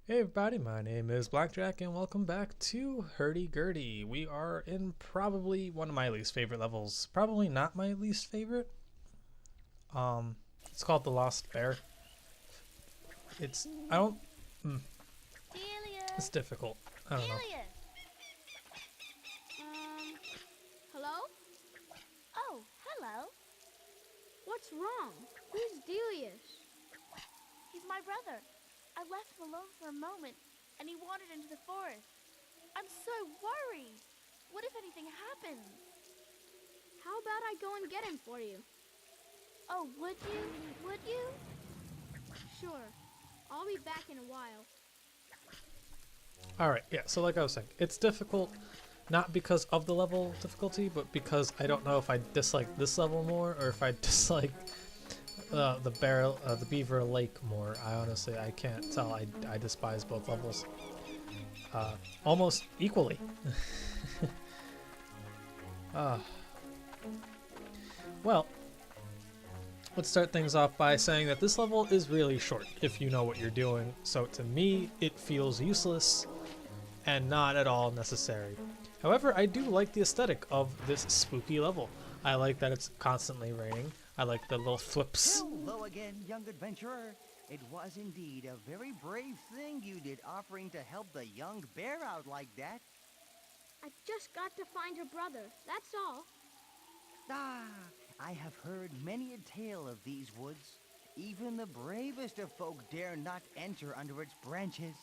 Hey everybody, my name is BlakJak and welcome back to Herdy Gerdy. We are in probably one of my least favorite levels. Probably not my least favorite. It's called The Lost Bear. It's I don't Delia! it's difficult. I don't know. Delia! Hello? Oh, hello. What's wrong? Who's Delius? He's my brother. I left him alone for a moment, and he wandered into the forest. I'm so worried. What if anything happens? How about I go and get him for you? Oh, would you? Would you? Sure. I'll be back in a while. Alright, yeah, so like I was saying, it's difficult not because of the level difficulty, but because I don't know if I dislike this level more or if I dislike the Beaver Lake more. I can't tell. I despise both levels almost equally. Well, let's start things off by saying that this level is really short if you know what you're doing. So to me, it feels useless and not at all necessary. However, I do like the aesthetic of this spooky level. I like that it's constantly raining. I like the little flips. Hello again, young adventurer. It was indeed a very brave thing you did, offering to help the young bear out like that. I've just got to find your brother, that's all. Ah, I have heard many a tale of these woods. Even the bravest of folk dare not enter under its branches.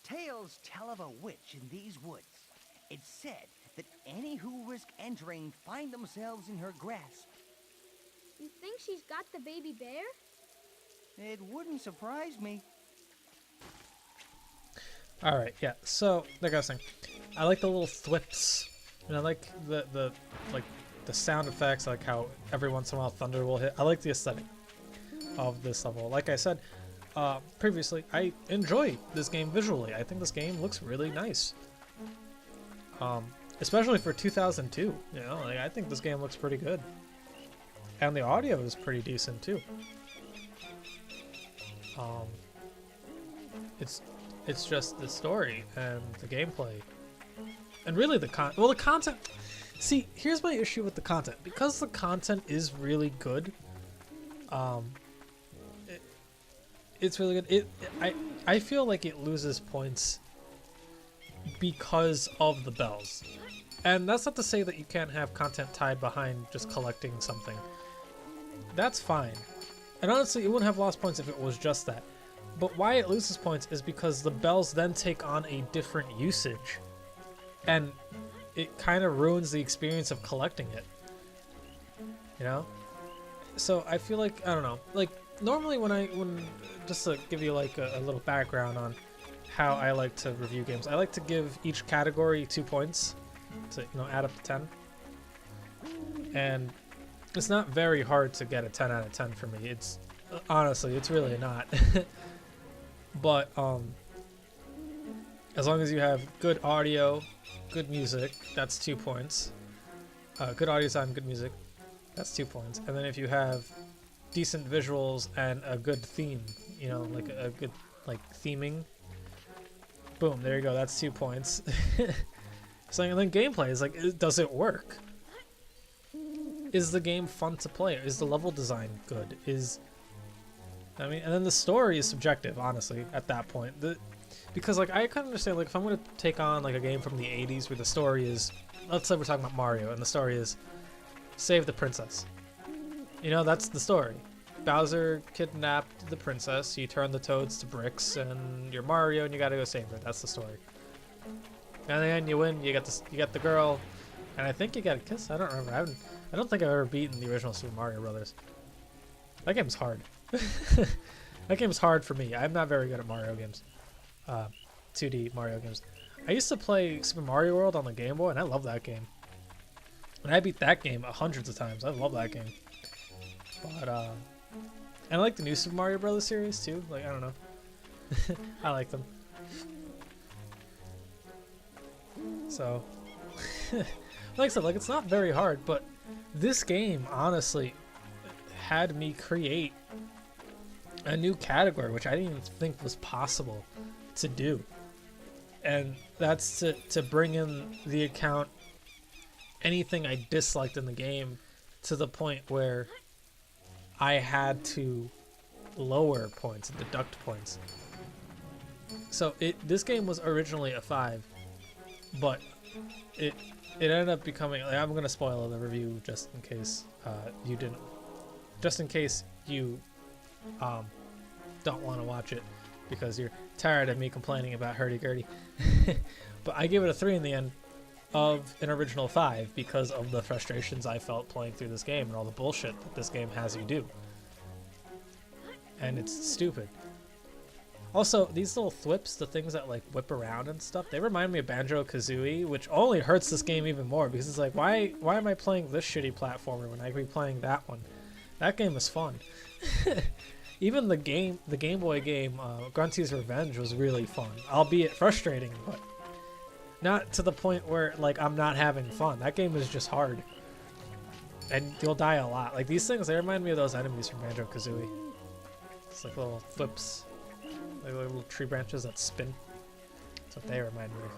Tales tell of a witch in these woods. It's said that any who risk entering find themselves in her grasp. You think she's got the baby bear? It wouldn't surprise me. Alright, yeah, so like I was saying, I like the little thwips, and I like the sound effects, like how every once in a while thunder will hit. I like the aesthetic of this level. Like I said previously, I enjoy this game visually. I think this game looks really nice. Especially for 2002, you know, like, I think this game looks pretty good. And the audio is pretty decent too. It's just the story and the gameplay, and really the content. See, here's my issue with the content. Because the content is really good, it's really good. I feel like it loses points because of the bells, and that's not to say that you can't have content tied behind just collecting something. That's fine, and honestly, it wouldn't have lost points if it was just that. But why it loses points is because the bells then take on a different usage, and it kind of ruins the experience of collecting it, you know? So I feel like, I don't know, like normally when just to give you like a little background on how I like to review games, I like to give each category 2 points to, you know, add up to 10. And it's not very hard to get a 10 out of 10 for me. It's honestly, it's really not. But as long as you have good audio, good music, that's 2 points. Good audio design, good music, that's 2 points. And then if you have decent visuals and a good theme, you know, like a good like theming, boom, there you go, that's 2 points. So and then gameplay is like, does it work? Is the game fun to play? Is the level design good? I mean, and then the story is subjective, honestly, at that point. Because, like, I kind of understand, like, if I'm going to take on, like, a game from the 80s where the story is, let's say we're talking about Mario, and the story is, save the princess. You know, that's the story. Bowser kidnapped the princess, you turn the toads to bricks, and you're Mario, and you gotta go save her. That's the story. And then you win, you get the girl, and I think you get a kiss. I don't remember. I don't think I've ever beaten the original Super Mario Brothers. That game's hard. That game's hard for me. I'm not very good at Mario games. 2D Mario games. I used to play Super Mario World on the Game Boy, and I love that game. And I beat that game hundreds of times. I love that game. But, and I like the new Super Mario Brothers series, too. Like, I don't know. I like them. So, like I said, like, it's not very hard, but this game, honestly, had me create a new category, which I didn't even think was possible to do. And that's to bring in the account anything I disliked in the game to the point where I had to lower points and deduct points. So this game was originally a 5, but it ended up becoming, like, I'm gonna spoil the review just in case you didn't, just in case you don't want to watch it because you're tired of me complaining about Herdy Gerdy. But I gave it a 3 in the end of an original 5 because of the frustrations I felt playing through this game and all the bullshit that this game has you do. And it's stupid. Also, these little thwips, the things that like whip around and stuff, they remind me of Banjo-Kazooie, which only hurts this game even more because it's like, why am I playing this shitty platformer when I could be playing that one? That game was fun. Even the Game Boy game, Grunty's Revenge, was really fun, albeit frustrating, but not to the point where like I'm not having fun. That game is just hard, and you'll die a lot. Like these things, they remind me of those enemies from Banjo-Kazooie. It's like little flips, like little tree branches that spin. That's what they remind me of.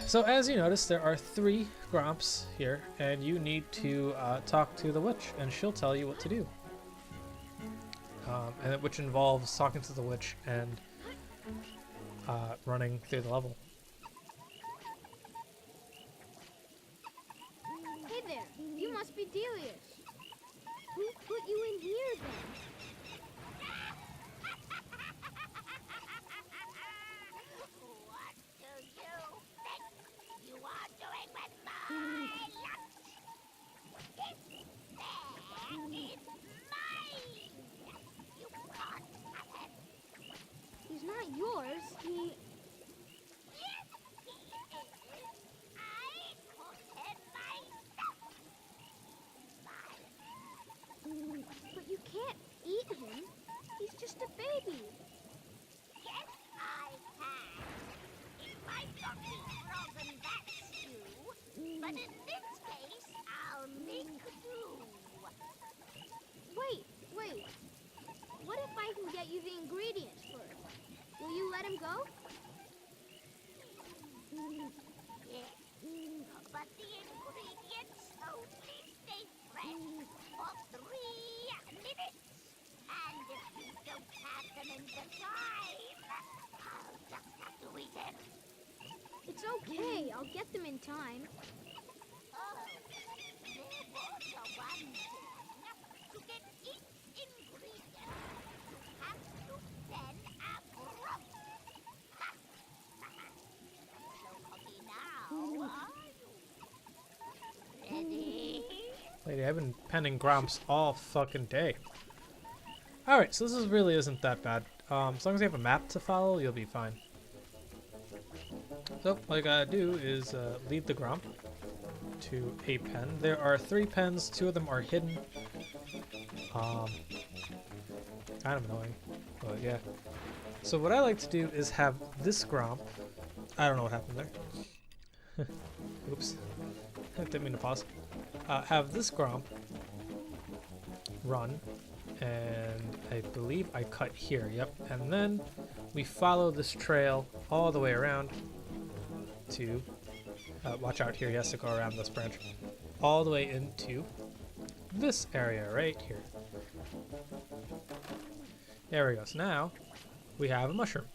So as you notice, there are 3 Gromps here, and you need to talk to the witch, and she'll tell you what to do. Which involves talking to the witch and running through the level. Hey there, you must be Delius. Who put you in here then? What do you think you are doing with my lunch? This thing is mine! You can't have him! He's not yours. He... Yes, he is! I caught him myself! Mine. But you can't eat him. He's just a baby. Yes, I can. It might not be frozen that stew, but in this case, I'll make do. Wait. What if I can get you the ingredients first? Will you let him go? Yes, but the ingredients only stay fresh for 3 minutes. And if you don't have them in the time, I'll just have to eat them. It's okay. I'll get them in time. Oh, there was a one thing. To get each ingredient, you have to send a grump. Ha! So copy now, are you? Ready? Lady, I've been penning Gromps all fucking day. Alright, so this really isn't that bad. As long as you have a map to follow, you'll be fine. So, all you gotta do is lead the Gromp to a pen. There are 3 pens, 2 of them are hidden. Kind of annoying, but yeah. So what I like to do is have this Gromp. I don't know what happened there. Oops. Didn't mean to pause. Have this Gromp run, and I believe I cut here, yep. And then we follow this trail all the way around to, watch out here, he has to go around this branch, all the way into this area right here. There we go. So now we have a mushroom.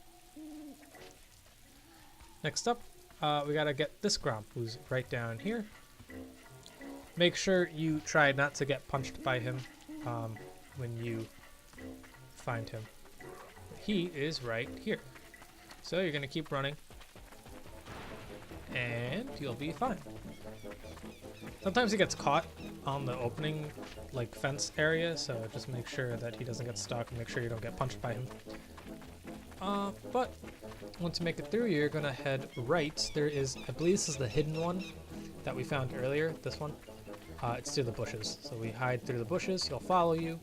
Next up, we gotta get this Gromp, who's right down here. Make sure you try not to get punched by him when you find him. He is right here. So you're gonna keep running, and you'll be fine. Sometimes he gets caught on the opening, like, fence area, so just make sure that he doesn't get stuck and make sure you don't get punched by him. But once you make it through, you're gonna head right. There is, I believe this is the hidden one that we found earlier, this one. It's through the bushes. So we hide through the bushes, he'll follow you.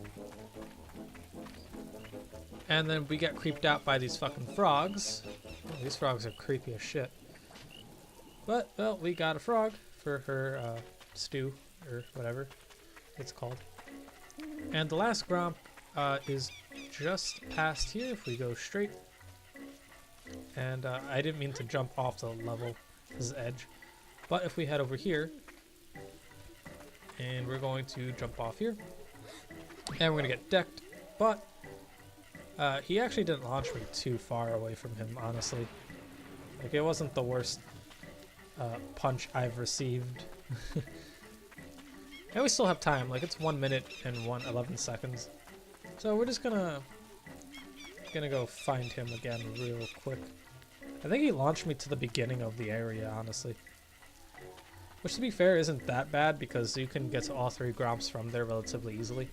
And then we get creeped out by these fucking frogs. Oh, these frogs are creepy as shit. But, well, we got a frog for her stew, or whatever it's called. And the last Gromp is just past here if we go straight. And I didn't mean to jump off the level, this is edge. But if we head over here, and we're going to jump off here, and we're going to get decked. But he actually didn't launch me too far away from him, honestly. Like, it wasn't the worst punch I've received. And we still have time, like it's 1 minute and 11 seconds. So we're just gonna go find him again real quick. I think he launched me to the beginning of the area, honestly. Which, to be fair, isn't that bad because you can get to all 3 Gromps from there relatively easily.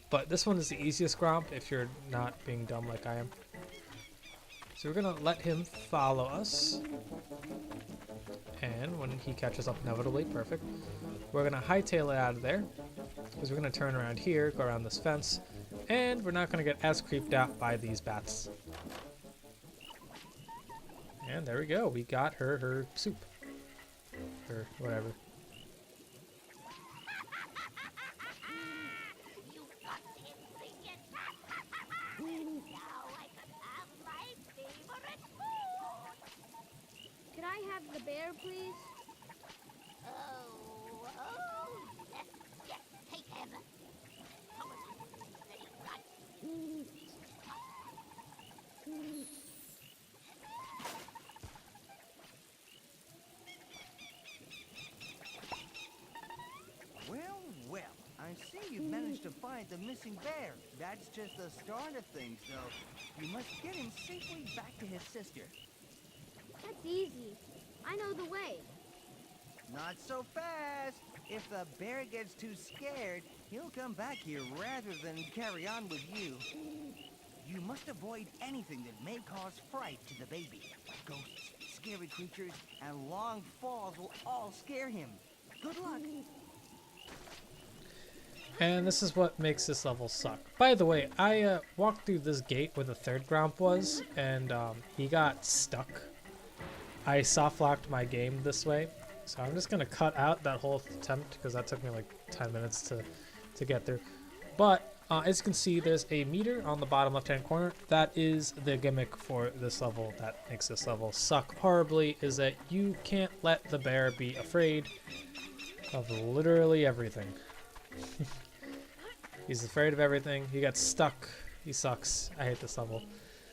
But this one is the easiest Gromp if you're not being dumb like I am. So we're gonna let him follow us. And when he catches up inevitably, perfect. We're gonna hightail it out of there. Because we're gonna turn around here, go around this fence, and we're not gonna get as creeped out by these bats. And there we go, we got her soup. Or whatever. You got him thinking. Now I can have my favorite food. Could I have the bear, please? Oh, yes, take him. Come on, ready, run. Well, I see you've managed to find the missing bear. That's just the start of things, though. You must get him safely back to his sister. That's easy. I know the way. Not so fast. If the bear gets too scared, he'll come back here rather than carry on with you. You must avoid anything that may cause fright to the baby. Ghosts, scary creatures, and long falls will all scare him. Good luck. And this is what makes this level suck. By the way, I walked through this gate where the 3rd Gromp was, and he got stuck. I soft-locked my game this way, so I'm just going to cut out that whole attempt, because that took me like 10 minutes to get through. But, as you can see, there's a meter on the bottom left-hand corner. That is the gimmick for this level that makes this level suck horribly, is that you can't let the bear be afraid of literally everything. He's afraid of everything. He got stuck. He sucks. I hate this level.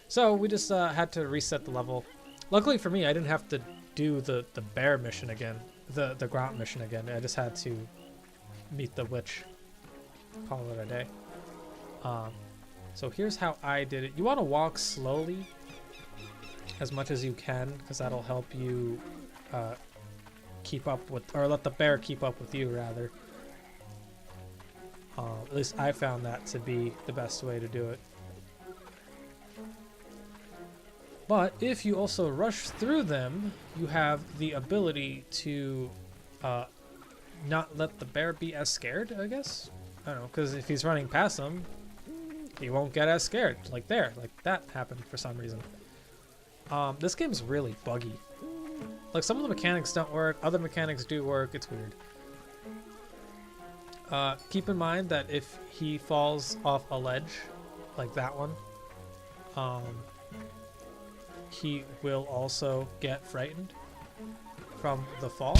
So we just had to reset the level. Luckily for me, I didn't have to do the bear mission again, the Gromp mission again. I just had to meet the witch. Call it a day. So here's how I did it. You want to walk slowly as much as you can, because that'll help you keep up with, or let the bear keep up with you, rather. At least I found that to be the best way to do it. But if you also rush through them, you have the ability to not let the bear be as scared, I guess? I don't know, because if he's running past them, he won't get as scared. Like there, like that happened for some reason. This game's really buggy. Like, some of the mechanics don't work, other mechanics do work, it's weird. Keep in mind that if he falls off a ledge, like that one, he will also get frightened from the fall.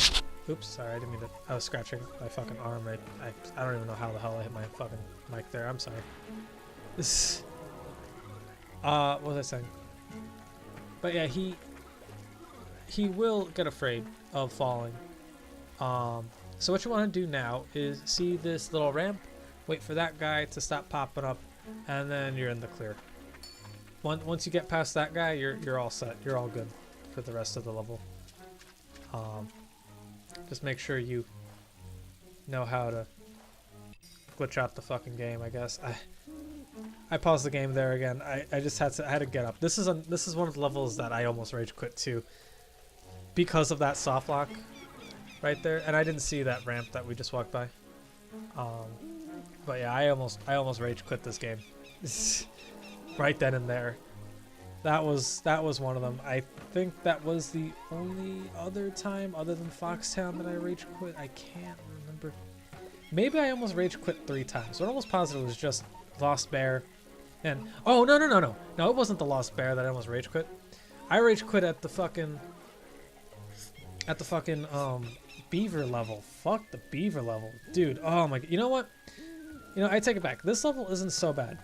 Oops, sorry, I didn't mean to. I was scratching my fucking arm. I don't even know how the hell I hit my fucking mic there. I'm sorry. This. What was I saying? But yeah, he will get afraid of falling. So what you want to do now is see this little ramp, wait for that guy to stop popping up, and then you're in the clear. Once you get past that guy, you're all set. You're all good for the rest of the level. Just make sure you know how to glitch out the fucking game, I guess. I paused the game there again. I just had to get up. This is one of the levels that I almost rage quit too, because of that soft lock right there, and I didn't see that ramp that we just walked by. But yeah, I almost rage quit this game. Right then and there. That was one of them. I think that was the only other time other than Foxtown that I rage quit. I can't remember. Maybe I almost rage quit 3 times. I'm almost positive it was just Lost Bear. And oh no, it wasn't the Lost Bear that I almost rage quit. I rage quit at the fucking beaver level. Fuck the beaver level, dude. Oh my, you know what? You know, I take it back. This level isn't so bad.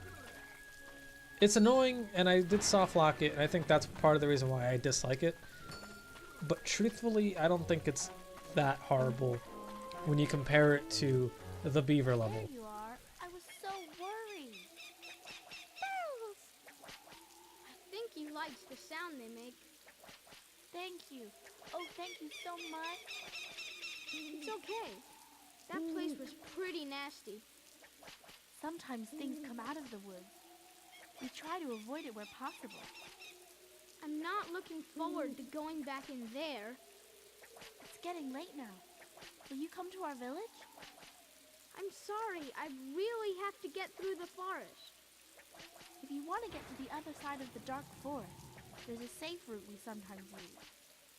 It's annoying, and I did soft lock it, and I think that's part of the reason why I dislike it. But truthfully, I don't think it's that horrible when you compare it to the beaver level. There you are. I was so worried. Bells! I think he likes the sound they make. Thank you. Oh, thank you so much. It's okay. That place was pretty nasty. Sometimes things come out of the woods. We try to avoid it where possible. I'm not looking forward to going back in there. It's getting late now. Will you come to our village? I'm sorry, I really have to get through the forest. If you want to get to the other side of the dark forest, there's a safe route we sometimes use.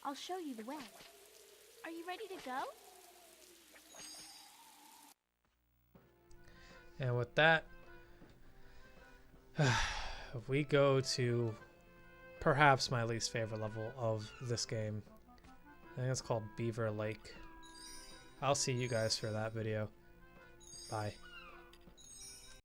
I'll show you the way. Are you ready to go? And with that, we go to perhaps my least favorite level of this game. I think it's called Beaver Lake. I'll see you guys for that video. Bye.